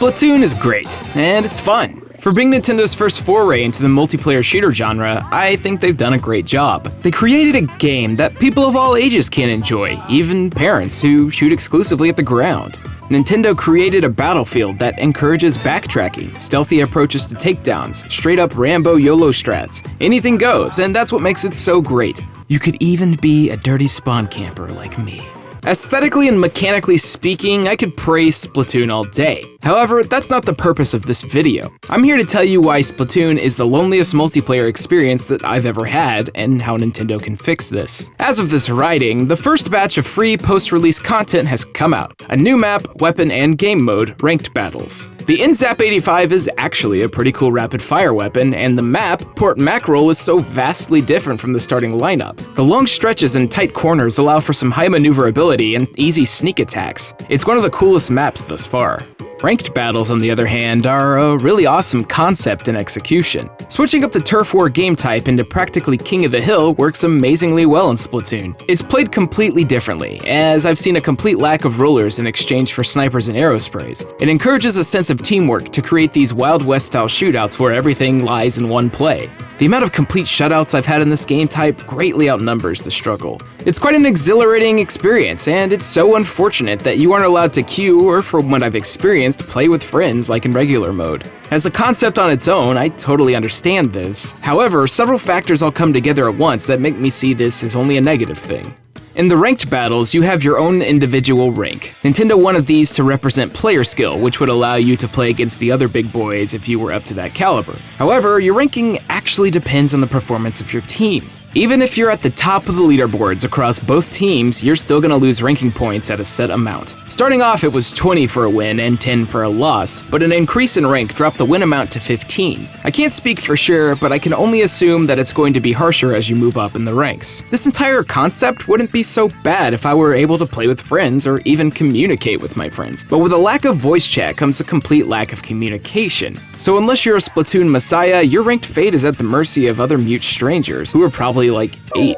Splatoon is great, and it's fun. For being Nintendo's first foray into the multiplayer shooter genre, I think they've done a great job. They created a game that people of all ages can enjoy, even parents who shoot exclusively at the ground. Nintendo created a battlefield that encourages backtracking, stealthy approaches to takedowns, straight-up Rambo YOLO strats. Anything goes, and that's what makes it so great. You could even be a dirty spawn camper like me. Aesthetically and mechanically speaking, I could praise Splatoon all day. However, that's not the purpose of this video. I'm here to tell you why Splatoon is the loneliest multiplayer experience that I've ever had, and how Nintendo can fix this. As of this writing, the first batch of free post-release content has come out. A new map, weapon, and game mode, Ranked Battles. The NZAP-85 is actually a pretty cool rapid-fire weapon, and the map, Port Mackerel, is so vastly different from the starting lineup. The long stretches and tight corners allow for some high maneuverability and easy sneak attacks. It's one of the coolest maps thus far. Ranked Battles, on the other hand, are a really awesome concept and execution. Switching up the turf war game type into practically King of the Hill works amazingly well in Splatoon. It's played completely differently, as I've seen a complete lack of rollers in exchange for snipers and arrow sprays. It encourages a sense of teamwork to create these Wild West-style shootouts where everything lies in one play. The amount of complete shutouts I've had in this game type greatly outnumbers the struggle. It's quite an exhilarating experience, and it's so unfortunate that you aren't allowed to queue or, from what I've experienced, play with friends like in regular mode. As a concept on its own, I totally understand this. However, several factors all come together at once that make me see this as only a negative thing. In the ranked battles, you have your own individual rank. Nintendo wanted these to represent player skill, which would allow you to play against the other big boys if you were up to that caliber. However, your ranking actually depends on the performance of your team. Even if you're at the top of the leaderboards across both teams, you're still gonna lose ranking points at a set amount. Starting off, it was 20 for a win and 10 for a loss, but an increase in rank dropped the win amount to 15. I can't speak for sure, but I can only assume that it's going to be harsher as you move up in the ranks. This entire concept wouldn't be so bad if I were able to play with friends or even communicate with my friends, but with a lack of voice chat comes a complete lack of communication. So unless you're a Splatoon messiah, your ranked fate is at the mercy of other mute strangers, who are probably like 8.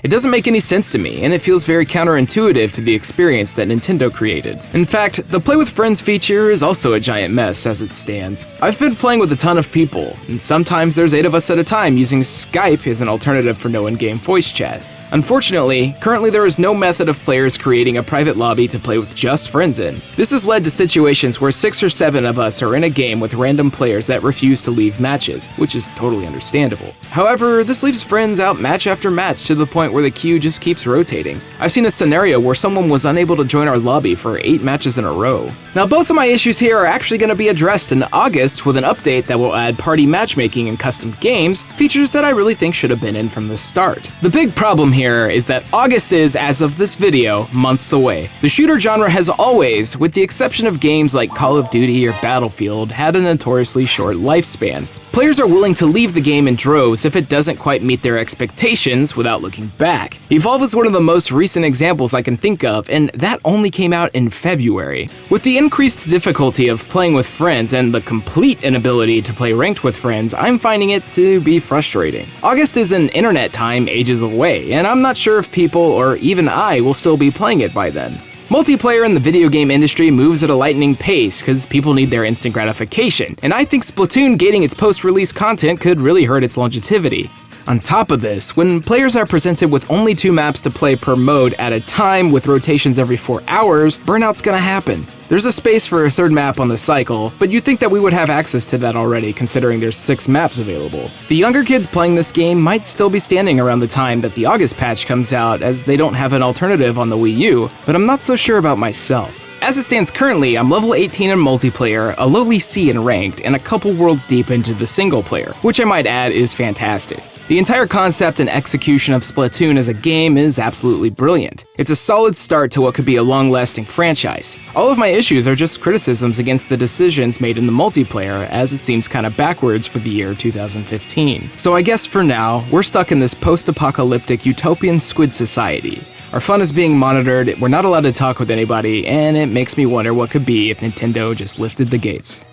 It doesn't make any sense to me, and it feels very counterintuitive to the experience that Nintendo created. In fact, the Play with Friends feature is also a giant mess as it stands. I've been playing with a ton of people, and sometimes there's 8 of us at a time using Skype as an alternative for no in-game voice chat. Unfortunately, currently there is no method of players creating a private lobby to play with just friends in. This has led to situations where 6 or 7 of us are in a game with random players that refuse to leave matches, which is totally understandable. However, this leaves friends out match after match to the point where the queue just keeps rotating. I've seen a scenario where someone was unable to join our lobby for 8 matches in a row. Now, both of my issues here are actually going to be addressed in August with an update that will add party matchmaking and custom games, features that I really think should have been in from the start. The big problem here is that August is, as of this video, months away. The shooter genre has always, with the exception of games like Call of Duty or Battlefield, had a notoriously short lifespan. Players are willing to leave the game in droves if it doesn't quite meet their expectations without looking back. Evolve is one of the most recent examples I can think of, and that only came out in February. With the increased difficulty of playing with friends and the complete inability to play ranked with friends, I'm finding it to be frustrating. August is an internet time ages away, and I'm not sure if people, or even I, will still be playing it by then. Multiplayer in the video game industry moves at a lightning pace because people need their instant gratification, and I think Splatoon gating its post-release content could really hurt its longevity. On top of this, when players are presented with only 2 maps to play per mode at a time with rotations every 4 hours, burnout's gonna happen. There's a space for a 3rd map on the cycle, but you'd think that we would have access to that already considering there's 6 maps available. The younger kids playing this game might still be standing around the time that the August patch comes out as they don't have an alternative on the Wii U, but I'm not so sure about myself. As it stands currently, I'm level 18 in multiplayer, a lowly C in ranked, and a couple worlds deep into the single player, which I might add is fantastic. The entire concept and execution of Splatoon as a game is absolutely brilliant. It's a solid start to what could be a long-lasting franchise. All of my issues are just criticisms against the decisions made in the multiplayer, as it seems kinda backwards for the year 2015. So I guess for now, we're stuck in this post-apocalyptic utopian squid society. Our fun is being monitored, we're not allowed to talk with anybody, and it makes me wonder what could be if Nintendo just lifted the gates.